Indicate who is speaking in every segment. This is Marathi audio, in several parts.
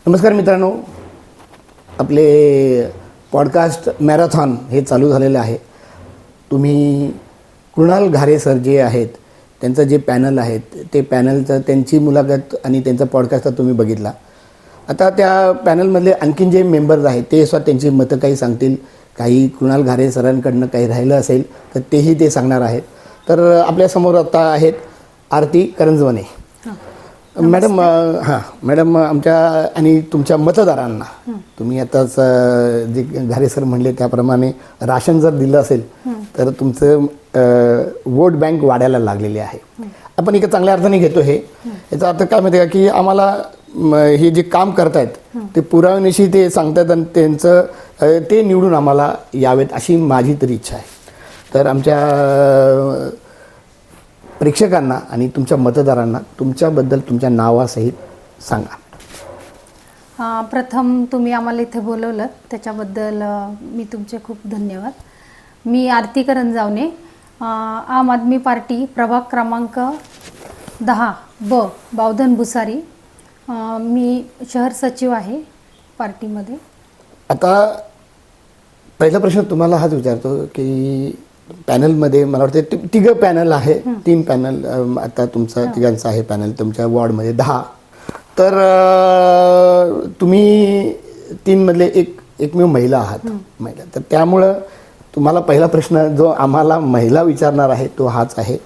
Speaker 1: नमस्कार मित्रांनो, आपले पॉडकास्ट मॅरेथॉन हे चालू झालेलं आहे. तुम्ही कृणाल घारे सर जे आहेत त्यांचं जे पॅनल आहेत ते पॅनलचं त्यांची मुलाखत आणि त्यांचा पॉडकास्ट तुम्ही बघितला. आता त्या पॅनलमधले आणखीन जे मेंबर्स आहेत ते स्वतः त्यांची मतं काही सांगतील. काही कृणाल घारे सरांकडनं काही राहिलं असेल तर तेही ते सांगणार आहेत. तर आपल्यासमोर आता आहेत आरती करंजवणे मॅडम. मॅडम, आमच्या आणि तुमच्या मतदारांना तुम्ही आताच जे घारे सर म्हणले त्याप्रमाणे राशन जर दिलं असेल तर तुमचं वोट बँक वाढायला लागलेली आहे. आपण एका चांगल्या अर्थाने घेतो हे. याचा अर्थ काय माहिती आहे का की आम्हाला हे जे काम करतायत ते पुराव्यानिशी ते सांगतात आणि त्यांचं ते निवडून आम्हाला यावेत अशी माझी तरी इच्छा आहे. तर आमच्या प्रेक्षकांना आणि तुमच्या मतदारांना तुमच्याबद्दल तुमच्या नावासहित सांगा.
Speaker 2: प्रथम तुम्ही आम्हाला इथे बोलवलं त्याच्याबद्दल मी तुमचे खूप धन्यवाद. मी आरती करंजवणे, आम आदमी पार्टी प्रभाग क्रमांक 10 ब बावधन भुसारी. मी शहर सचिव आहे पार्टीमध्ये.
Speaker 1: आता पहिला प्रश्न तुम्हाला हाच विचारतो की पॅनलमध्ये मला वाटतं तिघं पॅनल आहे, 3 पॅनल आता तुमचा तिघांचा आहे पॅनल तुमच्या वॉर्डमध्ये 10. तर तुम्ही 3 मधले एकमेव महिला आहात महिला. तर त्यामुळं तुम्हाला पहिला प्रश्न जो आम्हाला महिला विचारणार आहे तो हाच आहे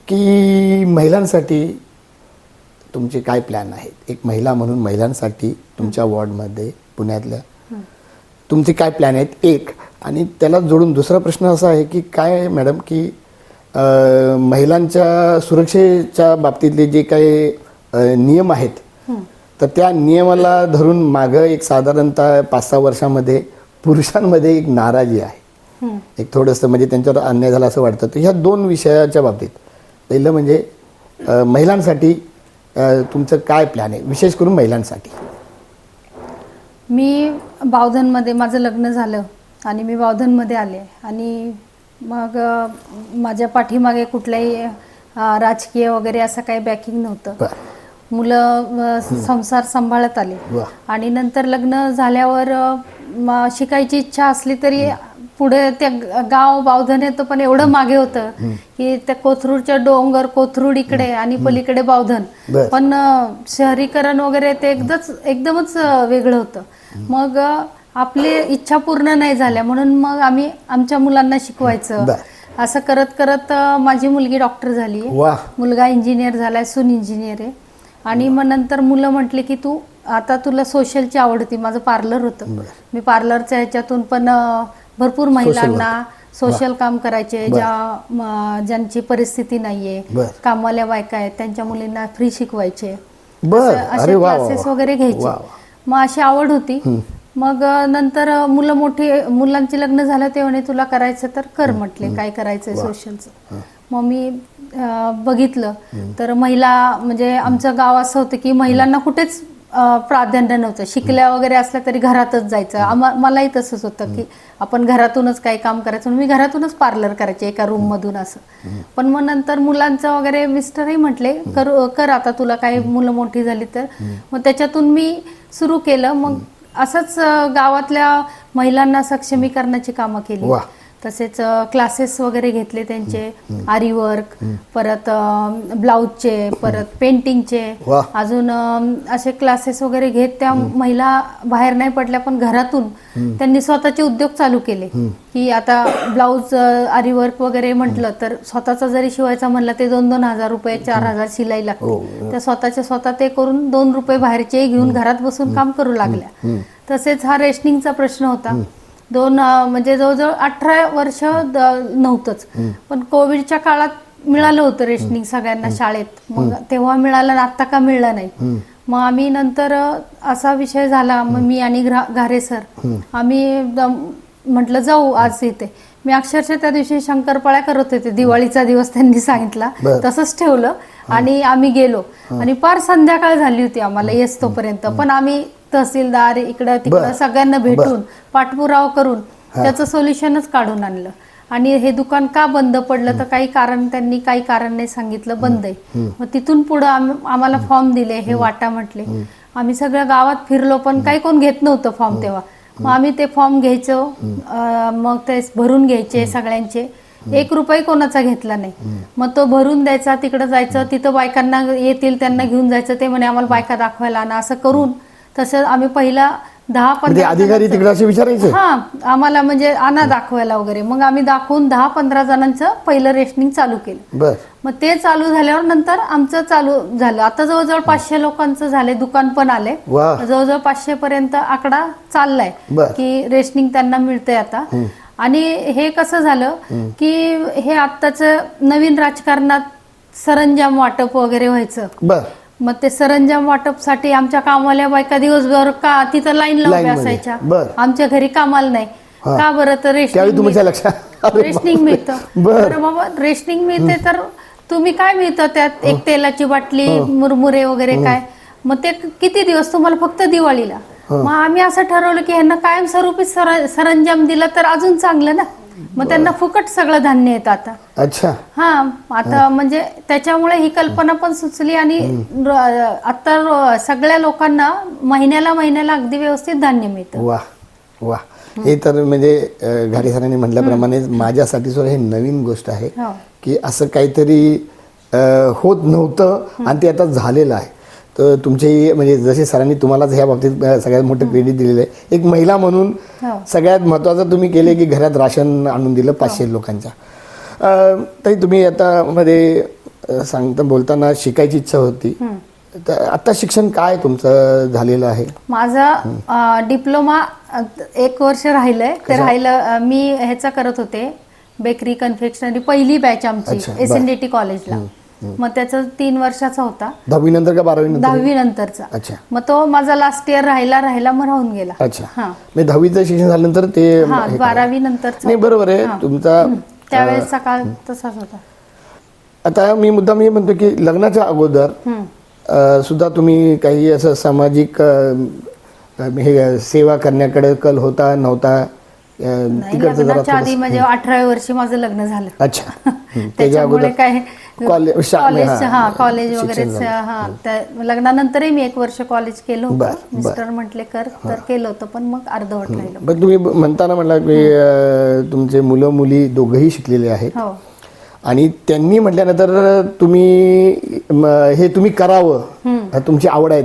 Speaker 1: की महिलांसाठी तुमचे काय प्लॅन आहेत. एक महिला म्हणून महिलांसाठी तुमच्या वॉर्डमध्ये पुण्यातल्या तुमचे काय प्लॅन आहेत एक. आणि त्याला जोडून दुसरा प्रश्न असा आहे की काय मॅडम की महिलांच्या सुरक्षेच्या बाबतीतले जे काही नियम आहेत तर त्या नियमाला धरून मागं एक साधारणतः 5-6 वर्षामध्ये पुरुषांमध्ये एक नाराजी आहे. एक थोडंसं म्हणजे त्यांच्यावर अन्याय झाला असं वाटतं. तर ह्या 2 विषयाच्या बाबतीत पहिलं म्हणजे महिलांसाठी तुमचं काय प्लॅन आहे, विशेष करून महिलांसाठी.
Speaker 2: मी बावधनमध्ये माझं लग्न झालं आणि मी बावधनमध्ये आले आणि मग माझ्या पाठीमागे कुठलाही राजकीय वगैरे असं काही बॅकिंग नव्हतं. मुलं संसार सांभाळत आले आणि नंतर लग्न झाल्यावर शिकायची इच्छा असली तरी पुढे त्या गाव बावधन येतं पण एवढं मागे होतं की त्या कोथरूडच्या डोंगर कोथरूड इकडे आणि पलीकडे बावधन. पण शहरीकरण वगैरे ते एकदमच वेगळं होतं. मग आपली इच्छा पूर्ण नाही झाल्या म्हणून मग आम्ही आमच्या मुलांना शिकवायचं. असं करत करत माझी मुलगी डॉक्टर झाली, मुलगा इंजिनियर झालाय, सून इंजिनियर आहे. आणि मग नंतर मुलं म्हटले की तू आता तुला सोशलची आवड होती. माझं पार्लर होतं. मी पार्लरच्या ह्याच्यातून पण भरपूर महिलांना सोशल काम करायचे. ज्यांची परिस्थिती नाहीये, कामवाल्या बायका आहेत त्यांच्या मुलींना फ्री शिकवायचे, असे क्लासेस वगैरे घ्यायचे. मग अशी आवड होती. मग नंतर मुलांचे लग्न झालं ते म्हणे तुला करायचं तर कर म्हटले, काय करायचंय सोशलचं. मग मी बघितलं तर महिला म्हणजे आमचं गाव असं होतं की महिलांना कुठेच प्राधान्य नव्हतं. शिकल्या वगैरे असल्या तरी घरातच जायचं. मलाही तसंच होतं की आपण घरातूनच काही काम करायचं. मी घरातूनच पार्लर करायचे एका रूम मधून असं. पण मग नंतर मुलांचं वगैरे मिस्टरही म्हटले कर आता तुला काही मुलं मोठी झाली तर. मग त्याच्यातून मी सुरू केलं. मग असंच गावातल्या महिलांना सक्षमीकरणाची कामं केली. तसेच क्लासेस वगैरे घेतले त्यांचे, आरी वर्क, परत ब्लाऊजचे, परत पेंटिंगचे, अजून असे क्लासेस वगैरे घेत त्या महिला बाहेर नाही पडल्या पण घरातून त्यांनी स्वतःचे उद्योग चालू केले. की आता ब्लाऊज आरी वर्क वगैरे म्हटलं तर स्वतःचा जरी शिवायचा म्हणलं ते 2-2 हजार रुपये 4,000 शिलाई लागते. त्या स्वतः ते करून 2 रुपये बाहेरचे घेऊन घरात बसून काम करू लागल्या. तसेच हा रेशनिंगचा प्रश्न होता. म्हणजे जवळजवळ 18 वर्ष नव्हतंच पण कोविडच्या काळात मिळालं होतं रेशनिंग सगळ्यांना शाळेत. मग तेव्हा मिळालं, आता का मिळलं नाही. मग आम्ही नंतर असा विषय झाला. मग मी आणि घारे सर आम्ही म्हटलं जाऊ आज इथे. मी अक्षरशः त्या दिवशी शंकरपाळ्या करत होते. दिवाळीचा दिवस त्यांनी सांगितला तसंच ठेवलं आणि आम्ही गेलो. आणि फार संध्याकाळ झाली होती आम्हाला येस तोपर्यंत. पण आम्ही तहसीलदार इकडं तिकडं सगळ्यांना भेटून पाठपुरावा करून त्याचं सोल्युशनच काढून आणलं. आणि हे दुकान का बंद पडलं तर त्यांनी काही कारण नाही सांगितलं, बंद आहे. मग तिथून पुढं आम्हाला फॉर्म दिले, हे वाटा म्हटले आम्ही सगळ्या गावात फिरलो पण काही कोण घेत नव्हतं फॉर्म तेव्हा. मग आम्ही ते फॉर्म घ्यायचो, मग ते भरून घ्यायचे सगळ्यांचे. 1 रुपया कोणाचा घेतला नाही. मग तो भरून द्यायचा, तिकडे जायचं, तिथं बायकांना येतील त्यांना घेऊन जायचं. ते म्हणे आम्हाला बायका दाखवायला आणा. असं करून तसं आम्ही पहिला 10-15
Speaker 1: अधिकारी तिकडे असे विचारायचे.
Speaker 2: हा, आम्हाला म्हणजे आणा दाखवायला वगैरे. मग आम्ही दाखवून 10-15 जणांचं पहिलं रेशनिंग चालू केलं.
Speaker 1: बर.
Speaker 2: मग ते चालू झाल्यावर नंतर आमचं चालू झालं. आता जवळजवळ 500 लोकांचं झालंय, दुकान पण आले.
Speaker 1: वा.
Speaker 2: जवळजवळ 500 पर्यंत आकडा चाललाय
Speaker 1: बर.
Speaker 2: की रेशनिंग त्यांना मिळतंय आता. आणि हे कसं झालं की हे आत्ताच नवीन राजकारणात सरंजाम वाटप वगैरे व्हायचं.
Speaker 1: बर.
Speaker 2: मग ते सरंजाम वाटपसाठी आमच्या कामवाल्या बायका दिवसभर का तिथं लाईन लावून असायच्या.
Speaker 1: बर.
Speaker 2: आमच्या घरी कामाला नाही. का बरं? तर
Speaker 1: त्यावेळी तुमच्या लक्षात
Speaker 2: रेशनिंग मिळतं. बरं बाबा, रेशनिंग मिळते तर तुम्ही काय मिळतं त्यात? एक तेलाची बाटली, मुरमुरे वगैरे काय. मग ते किती दिवस? तुम्हाला फक्त दिवाळीला. मग आम्ही असं ठरवलं की ह्यांना कायमस्वरूपी सरंजाम दिला तर अजून चांगलं ना. मग त्यांना फुकट सगळं धान्य येतं आता.
Speaker 1: अच्छा.
Speaker 2: हा, आता म्हणजे त्याच्यामुळे ही कल्पना पण सुचली. आणि आता सगळ्या लोकांना महिन्याला अगदी व्यवस्थित धान्य मिळतं.
Speaker 1: वा वा. हे तर म्हणजे घारे सरांनी म्हटल्याप्रमाणे माझ्यासाठी सुद्धा हे नवीन गोष्ट आहे की असं काहीतरी होत नव्हतं आणि ते आता झालेलं आहे. तर तुमचे म्हणजे जसे सरांनी तुम्हालाच ह्या बाबतीत सगळ्यात मोठं क्रेडिट दिलेलं आहे. एक महिला म्हणून सगळ्यात महत्त्वाचं तुम्ही केले की घरात राशन आणून दिलं 500 लोकांच्या. तरी तुम्ही आता मध्ये बोलताना शिकायची इच्छा होती. तर आता शिक्षण काय तुमचं झालेलं आहे?
Speaker 2: माझा डिप्लोमा 1 वर्ष राहिलंय. ते राहिलं, मी ह्याचा करत होते बेकरी कन्फेक्शनरी, पहिली बॅच आमची SNDT कॉलेजला. मग त्याचा 3 वर्षाचा होता.
Speaker 1: 10वी नंतर का 12वी नंतर?
Speaker 2: 10वी नंतरचा.
Speaker 1: अच्छा.
Speaker 2: मग तो माझा लास्ट इयर राहिला मग राहून गेला.
Speaker 1: अच्छा. म्हणजे 10वीचं शिक्षण झाल्यानंतर ते
Speaker 2: 12वी नंतरचा.
Speaker 1: नाही, बरोबर आहे तुमचा.
Speaker 2: त्यावेळेसचा काळ तसाच होता.
Speaker 1: आता मी म्हणतो की लग्नाच्या अगोदर सुद्धा तुम्ही काही असं सामाजिक हे सेवा करण्याकडे कल होता नव्हता?
Speaker 2: लग्नाच्या आधी म्हणजे 18व्या वर्षी माझं लग्न झालं.
Speaker 1: अच्छा.
Speaker 2: त्याच्यामुळे काय कॉलेज वगैरे. लग्नानंतरही मी 1 वर्ष कॉलेज केलं होतं. मिस्टर म्हटले कर, तर केलं होतं, पण मग अर्धवट राहिलं.
Speaker 1: पण तुम्ही म्हणताना म्हटलं की तुमचे मुलं मुली दोघंही शिकलेले आहेत आणि त्यांनी म्हटल्यानंतर तुम्ही करावं, तुमची आवड आहे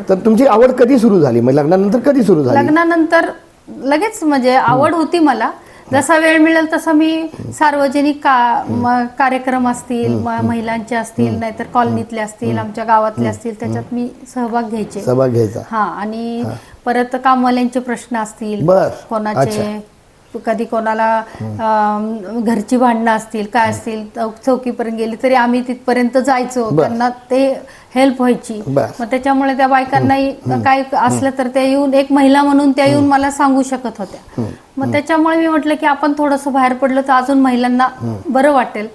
Speaker 1: तर तुमची आवड कधी सुरू झाली? मग लग्नानंतर कधी सुरू झाली?
Speaker 2: लग्नानंतर लगेच म्हणजे आवड होती मला. जसा वेळ मिळेल तसं मी सार्वजनिक कार्यक्रम असतील, महिलांचे असतील, नाहीतर कॉलनीतले असतील, आमच्या गावातले असतील, त्याच्यात मी सहभाग घ्यायचा. हा, आणि परत कामवाल्यांचे प्रश्न असतील कोणाचे, कधी कोणाला घरची भांडणं असतील, काय असतील, चौकीपर्यंत गेली तरी आम्ही तिथपर्यंत जायचो. त्यांना ते हेल्प व्हायची. मग त्याच्यामुळे त्या बायकांनाही काय असलं तर ते येऊन, एक महिला म्हणून त्या येऊन मला सांगू शकत होत्या. मग त्याच्यामुळे मी म्हटलं की आपण थोडंसं बाहेर पडलं तर अजून महिलांना बरं वाटेल.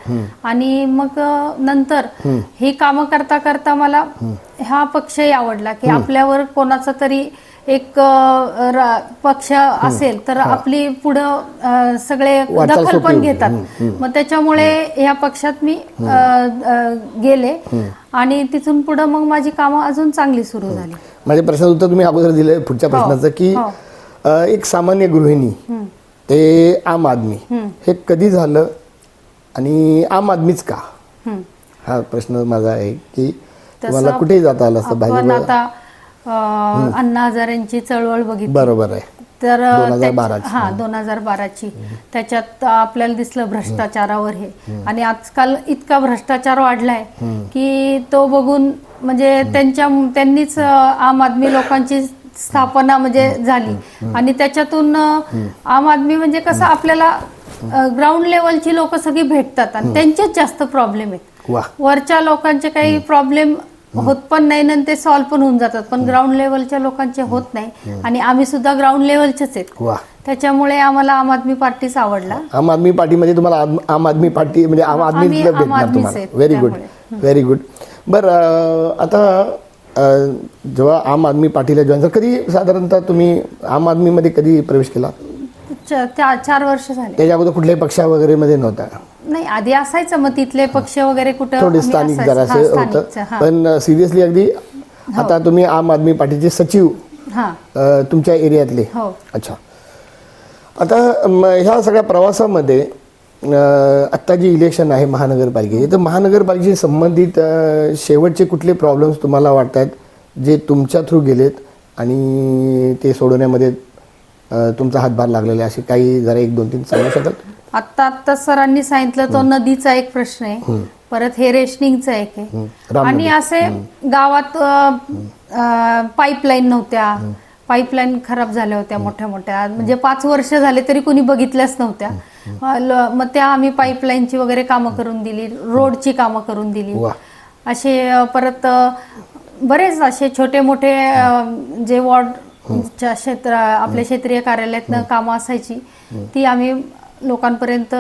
Speaker 2: आणि मग नंतर ही कामं करता करता मला हा पक्षही आवडला की आपल्यावर कोणाचा तरी एक पक्ष असेल तर आपली पुढं सगळे दखल पण घेतात. मग त्याच्यामुळे ह्या पक्षात मी गेले आणि तिथून पुढं मग माझी कामं अजून चांगली सुरू झाली.
Speaker 1: माझ्या प्रश्नाचं उत्तर तुम्ही अगोदर दिलं पुढच्या प्रश्नाचं की एक सामान्य गृहिणी ते आम आदमी हे कधी झालं आणि आम आदमीच का? हा प्रश्न माझा आहे की तुम्हाला कुठेही जाता आलं असतं
Speaker 2: बाहेर. आता अण्णा हजारेंची चळवळ बघितली.
Speaker 1: बरोबर आहे.
Speaker 2: तर 2012ची त्याच्यात आपल्याला दिसलं भ्रष्टाचारावर हे. आणि आजकाल इतका भ्रष्टाचार वाढलाय की तो बघून म्हणजे त्यांनीच आम आदमी लोकांची स्थापना म्हणजे झाली. आणि त्याच्यातून आम आदमी म्हणजे कसं आपल्याला ग्राउंड लेवलची लोक सगळी भेटतात आणि त्यांचेच जास्त प्रॉब्लेम आहेत. वरच्या लोकांचे काही प्रॉब्लेम होत पण नाही आणि ते सॉल्व्ह पण होऊन जातात, पण ग्राउंड लेवलच्या लोकांचे होत नाही. आणि आम्ही सुद्धा ग्राउंड लेवलचेच आहेत. त्याच्यामुळे आम्हाला आम आदमी पार्टीच आवडला.
Speaker 1: आम आदमी पार्टीमध्ये तुम्हाला आम आदमी पार्टी म्हणजे आम आदमी भेटणार तुम्हाला. Very good. बरं, आता जेव्हा आम आदमी पार्टीला जॉईन झाला, कधी साधारणतः तुम्ही आम आदमीमध्ये कधी प्रवेश केला?
Speaker 2: 4 वर्ष झाले.
Speaker 1: त्याच्या अगोदर कुठल्याही पक्षा वगैरे मध्ये नव्हता?
Speaker 2: नाही, आधी असायचं, मग तिथले पक्ष वगैरे कुठं
Speaker 1: थोडे स्थानिक जरासे होतं. पण सिरियसली अगदी आता तुम्ही आम आदमी पार्टीचे सचिव
Speaker 2: हां
Speaker 1: तुमच्या एरियातले.
Speaker 2: हो.
Speaker 1: अच्छा. आता ह्या सगळ्या प्रवासामध्ये आत्ता जी इलेक्शन आहे महानगरपालिकेची, तर महानगरपालिकेशी संबंधित शेवटचे कुठले प्रॉब्लेम्स तुम्हाला वाटत आहेत जे तुमच्या थ्रू गेलेत आणि ते सोडवण्यामध्ये तुमचा हातभार लागलेला आहे, असे काही जरा 1 2 3 सांगू शकाल?
Speaker 2: आत्ता सरांनी सांगितलं तो नदीचा एक प्रश्न आहे, परत हे रेशनिंगचा एक आहे, आणि असे गावात पाईपलाईन नव्हत्या, पाईपलाईन खराब झाल्या होत्या मोठ्या मोठ्या, म्हणजे 5 वर्ष झाले तरी कोणी बघितल्याच नव्हत्या. मग त्या आम्ही पाईपलाईनची वगैरे कामं करून दिली, रोडची कामं करून दिली. असे परत बरेच असे छोटे मोठे जे वॉर्डच्या क्षेत्र आपल्या क्षेत्रीय कार्यालयातनं कामं असायची ती आम्ही लोकांपर्यंत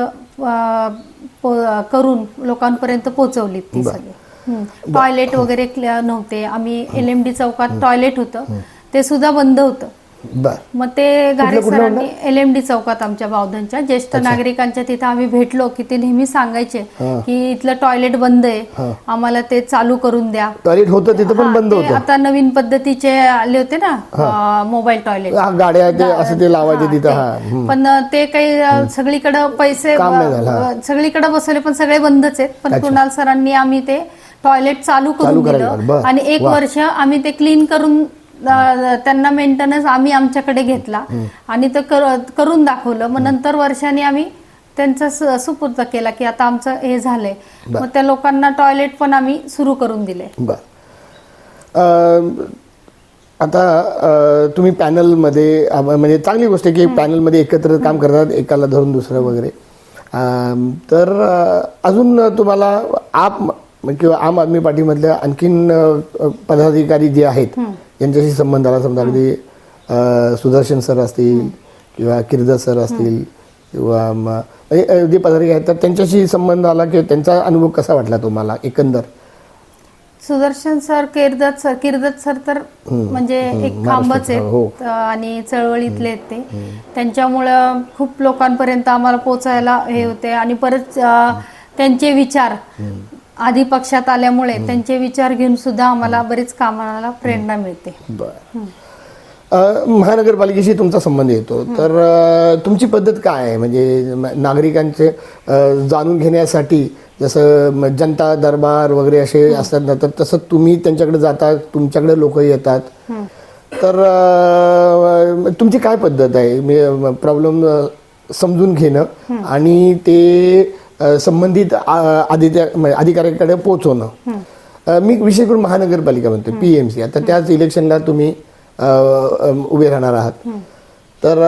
Speaker 2: करून लोकांपर्यंत पोहोचवलीत ती सगळी. टॉयलेट वगैरे नव्हते, आम्ही LMD चौकात टॉयलेट होतं ते सुद्धा बंद होतं. मग ते घारे सरांनी LMD चौकात आमच्या बावधनच्या ज्येष्ठ नागरिकांच्या तिथे आम्ही भेटलो की ते नेहमी सांगायचे की इथलं टॉयलेट बंद आहे, आम्हाला ते चालू करून द्या.
Speaker 1: टॉयलेट होतं तिथं पण बंद होतं.
Speaker 2: आता नवीन पद्धतीचे आले होते ना मोबाईल टॉयलेट,
Speaker 1: गाड्या ते असं ते लावायचे तिथं,
Speaker 2: पण ते काही सगळीकडे पैसे सगळीकडे बसवले पण सगळे बंदच आहेत. पण कुणाल सरांनी आम्ही ते टॉयलेट चालू करून दिलं आणि 1 वर्ष आम्ही ते क्लीन करून त्यांना मेंटेनन्स आम्ही आमच्याकडे घेतला आणि ते करून दाखवलं. मग नंतर वर्षांनी आम्ही त्यांचा सुपूर्द केला की आता आमचं हे झालंय. मग त्या लोकांना टॉयलेट पण आम्ही सुरू करून दिले.
Speaker 1: आता तुम्ही पॅनलमध्ये म्हणजे चांगली गोष्ट आहे की पॅनलमध्ये एकत्र काम करतात, एकाला धरून दुसरं वगैरे. तर अजून तुम्हाला किंवा आम आदमी पार्टीमधल्या आणखीन पदाधिकारी जे आहेत यांच्याशी संबंध आला, समजा अगदी सुदर्शन सर असतील किंवा किर्दत सर असतील किंवा जे पदाधिकारी आहेत तर त्यांच्याशी संबंध आला की त्यांचा अनुभव कसा वाटला तुम्हाला एकंदर?
Speaker 2: सुदर्शन सर, किर्दत सर तर म्हणजे एक खांबच आहेत आणि चळवळीतले आहेत ते. त्यांच्यामुळं खूप लोकांपर्यंत आम्हाला पोचायला हे होते आणि परत त्यांचे विचार आधी पक्षात आल्यामुळे त्यांचे विचार घेऊन सुद्धा आम्हाला बरीच कामाला प्रेरणा मिळते.
Speaker 1: महानगरपालिकेशी तुमचा संबंध येतो तर तुमची पद्धत काय आहे म्हणजे नागरिकांचे जाणून घेण्यासाठी, जसं जनता दरबार वगैरे असे असतात ना, तर तसं तुम्ही त्यांच्याकडे जातात, तुमच्याकडे लोक येतात, तर तुमची काय पद्धत आहे प्रॉब्लेम समजून घेणं आणि ते संबंधित अधिकाऱ्याकडे पोहोचवणं? मी विशेष करून महानगरपालिका म्हणतो, PMC. आता त्याच इलेक्शनला तुम्ही उभे राहणार आहात, तर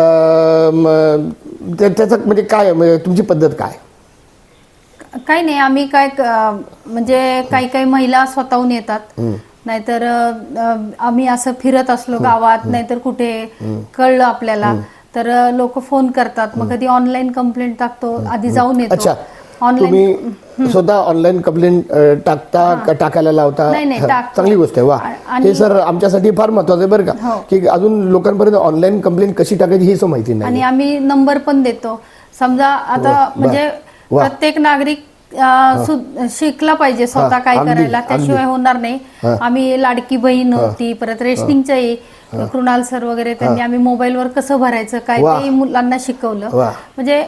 Speaker 1: त्याचं म्हणजे काय तुमची पद्धत काय?
Speaker 2: काही नाही, आम्ही काय म्हणजे काही महिला स्वतःहून येतात, नाहीतर आम्ही असं फिरत असलो गावात, नाहीतर कुठे कळलं आपल्याला तर लोक फोन करतात, मग कधी ऑनलाईन कंप्लेंट टाकतो, आधी जाऊन येतो.
Speaker 1: तुम्ही स्वतः ऑनलाईन कंप्लेंट टाकायला लावता? चांगली गोष्ट आहे. वा, हे सर आमच्यासाठी फार महत्वाचं आहे बरं का, की अजून लोकांपर्यंत ऑनलाईन कंप्लेंट कशी टाकायची हे माहिती नाही.
Speaker 2: आणि आम्ही नंबर पण देतो. समजा आता म्हणजे प्रत्येक नागरिक शिकला पाहिजे स्वतः काय करायला, त्याशिवाय होणार नाही. आम्ही लाडकी बहीण होती, परत रेशनिंगच्याही कृणाल सर वगैरे त्यांनी आम्ही मोबाईलवर कसं भरायचं काय ते मुलांना शिकवलं. म्हणजे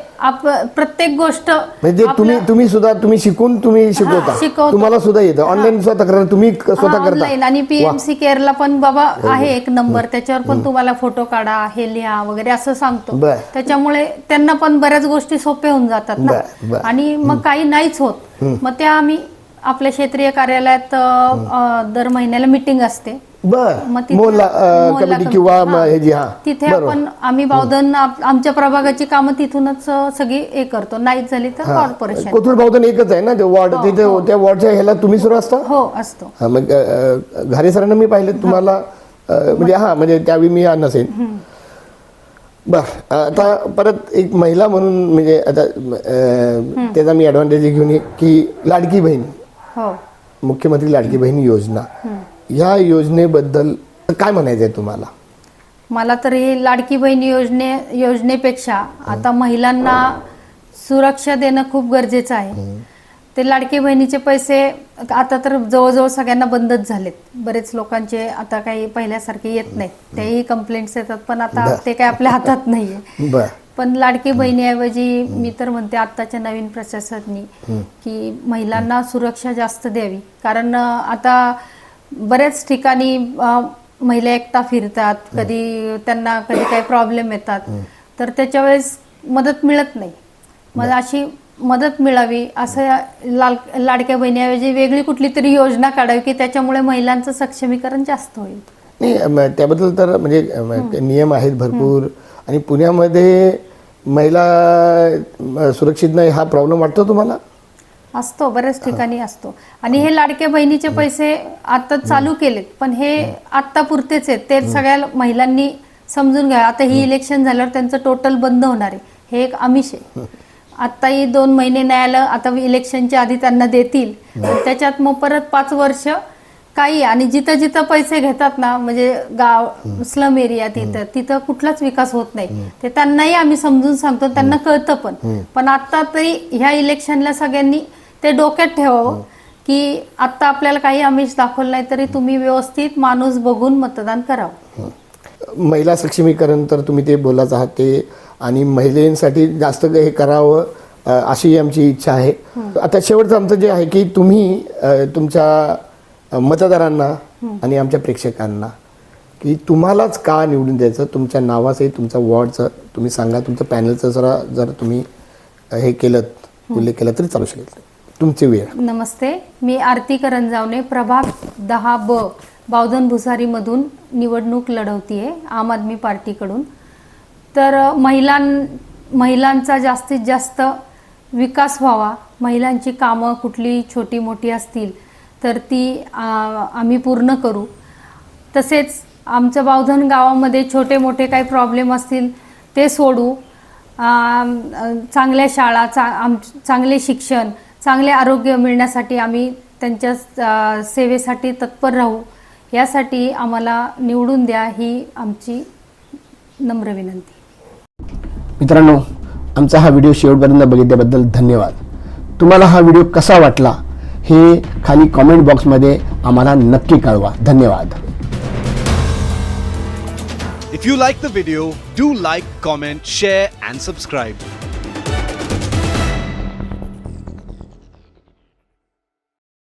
Speaker 2: प्रत्येक गोष्ट
Speaker 1: म्हणजे तुम्ही शिकून तुम्ही शिकवता, तुम्हाला सुद्धा येतं ऑनलाईन तक्रार तुम्ही स्वतः करता.
Speaker 2: आणि PMC केअरला पण बाबा आहे एक नंबर, त्याच्यावर पण तुम्हाला फोटो काढा, हे लिहा वगैरे असं सांगतो. त्याच्यामुळे त्यांना पण बऱ्याच गोष्टी सोप्या होऊन जातात ना. आणि मग काही नाहीच होत, मग त्या आम्ही आपल्या क्षेत्रीय कार्यालयात दर महिन्याला मीटिंग असते, तिथे आपण आम्ही बावधन आमच्या प्रभागाची कामं तिथूनच सगळी हे करतो. नाहीच झाली तर कॉर्पोरेशन.
Speaker 1: कोथरूड बावधन एकच आहे ना ते वॉर्ड, तिथे त्या वॉर्डच्या ह्याला तुम्ही सुरू असता?
Speaker 2: हो, असतो.
Speaker 1: मग घारे सरांना मी पाहिलं तुम्हाला, म्हणजे त्यावेळी मी नसेल. बर, आता परत एक महिला म्हणून म्हणजे आता त्याचा मी ऍडव्हान्टेज घेऊन की लाडकी बहीण, मुख्यमंत्री लाडकी बहीण योजना, या योजनेबद्दल काय म्हणायचं आहे तुम्हाला?
Speaker 2: मला तर ही लाडकी बहीण योजनेपेक्षा आता महिलांना सुरक्षा देणं खूप गरजेचं आहे. ते लाडके बहिणीचे पैसे आता तर जवळजवळ सगळ्यांना बंदच झालेत. बरेच लोकांचे आता काही पहिल्यासारखे येत नाहीत. तेही कंप्लेंट्स येतात, पण आता ते काही आपल्या हातात नाहीये.
Speaker 1: बर.
Speaker 2: पण लाडकी बहिणीऐवजी मी तर म्हणते आत्ताच्या नवीन प्रशासनाने की महिलांना सुरक्षा जास्त द्यावी. कारण आता बऱ्याच ठिकाणी महिला एकटा फिरतात, कधी त्यांना कधी काही प्रॉब्लेम येतात, तर त्याच्या वेळेस मदत मिळत नाही. मला अशी मदत मिळावी असं लाडक्या बहिणीऐवजी वेगळी कुठली तरी योजना काढावी की त्याच्यामुळे महिलांचं सक्षमीकरण जास्त होईल.
Speaker 1: नाही, त्याबद्दल तर म्हणजे नियम आहेत भरपूर, आणि पुण्यामध्ये महिला सुरक्षित नाही हा प्रॉब्लेम वाटतो तुम्हाला?
Speaker 2: असतो, बऱ्याच ठिकाणी असतो. आणि हे लाडक्या बहिणीचे पैसे आता चालू केलेत, पण हे आत्ता पुरतेच आहेत. ते सगळ्या महिलांनी समजून घ्या. आता ही इलेक्शन झाल्यावर त्यांचं टोटल बंद होणार आहे, हे एक आमिष आहे. आत्ताही 2 महिने नाही आलं, आता इलेक्शनच्या आधी त्यांना देतील, त्याच्यात मग परत 5 वर्ष काही. आणि जिथं जिथं पैसे घेतात ना, म्हणजे गाव स्लम एरिया, तिथं कुठलाच विकास होत नाही. ते त्यांनाही आम्ही समजून सांगतो, त्यांना कळतं. पण आता तरी ह्या इलेक्शनला सगळ्यांनी ते डोक्यात ठेवावं की आता आपल्याला काही आमिष दाखवलं नाही तरी तुम्ही व्यवस्थित माणूस बघून मतदान करावं.
Speaker 1: महिला सक्षमीकरण तर तुम्ही ते बोलत आहात ते, आणि महिलांसाठी जास्त हे करावं अशी आमची इच्छा आहे. आता शेवटचं आमचं जे आहे की तुम्ही तुमच्या मतदारांना आणि आमच्या प्रेक्षकांना की तुम्हालाच का निवडून द्यायचं, तुमच्या नावाचंही तुमच्या वॉर्डचं तुम्ही सांगा. तुमचं पॅनलचं जर तुम्ही हे केलं, उल्लेख केला तरी चालू शकेल. तुमची वेळ.
Speaker 2: नमस्ते, मी आरती करंजावणे, प्रभाग 10B बावधन भुसारीमधून निवडणूक लढवतीये आम आदमी पार्टीकडून. तर महिलांचा जास्तीत जास्त विकास व्हावा, महिलांची कामं कुठली छोटी मोठी असतील तर ती आम्ही पूर्ण करू. तसेच आमच्या बावधन गावामध्ये छोटे मोठे काही प्रॉब्लेम असतील ते सोडू. चांगल्या शाळा, चांगले शिक्षण, चांगले आरोग्य मिळण्यासाठी आम्ही त्यांच्या सेवेसाठी तत्पर राहू. यासाठी आम्हाला निवडून द्या ही आमची नम्र विनंती.
Speaker 1: मित्रांनो, आमचा हा व्हिडिओ शेवटपर्यंत बघितल्याबद्दल धन्यवाद. तुम्हाला हा व्हिडिओ कसा वाटला हे खाली कॉमेंट बॉक्समध्ये आम्हाला नक्की कळवा. धन्यवाद.
Speaker 3: If you like the video, do like, comment, share and subscribe.